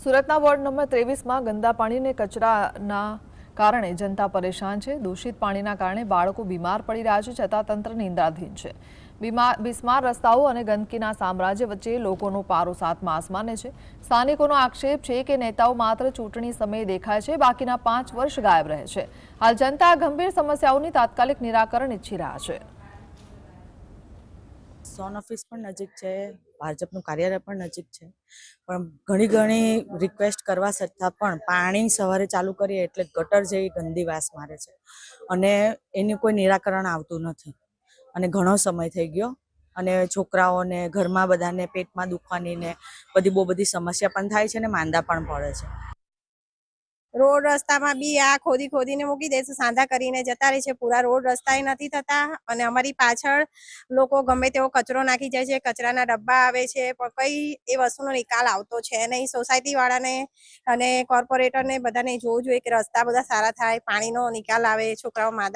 સુરતના ward number 23માં ગંદા પાણી અને કચરાના કારણે જનતા પરેશાન છે। દૂષિત પાણીના કારણે બાળકો બીમાર પડી રહ્યા છે, છતાં તંત્ર નિંદ્રાધીન છે। બિસ્માર રસ્તાઓ અને ગંદકીના સામ્રાજ્ય વચ્ચે લોકોનો પારો સાતમા આસમાને છે। સ્થાનિકોનો આક્ષેપ છે કે નેતાઓ માત્ર ચૂંટણી સમયે દેખાય છે, બાકીના 5 વર્ષ ગાયબ રહે છે। હાલ જનતા આ ગંભીર સમસ્યાઓની તાત્કાલિક નિરાકરણ ઈચ્છી રહ્યા છે। સોન ઓફિસ પણ નજીક છે, ભાજપનું કાર્યાલય પણ નજીક છે, પણ ઘણી રિક્વેસ્ટ કરવા છતાં પણ પાણી સવારે ચાલુ કરીએ એટલે ગટર જેવી ગંદી વાસ મારે છે અને એનું કોઈ નિરાકરણ આવતું નથી અને ઘણો સમય થઈ ગયો અને છોકરાઓને ઘરમાં બધાને પેટમાં દુખવાની ને બહુ બધી સમસ્યા પણ થાય છે ને માંદા પણ પડે છે। रोड रस्ता में बी आ खोदी ने मूकी दे सांधा करीने जता रहे छे। पूरा रोड रस्ता नहीं थता अने अमारी पाछळ लोको गमे तेवो कचरो नाखी जाय छे। कचराना डब्बा आवे छे पण कई ए वस्तुनो निकाल आवतो छे नहीं। सोसायटी वाळाने अने कोर्पोरेटर ने बधाने जोवुं जोईए के रस्ता बधा सारा थाय, पाणीनो निकाल आवे, छोकराओ मादा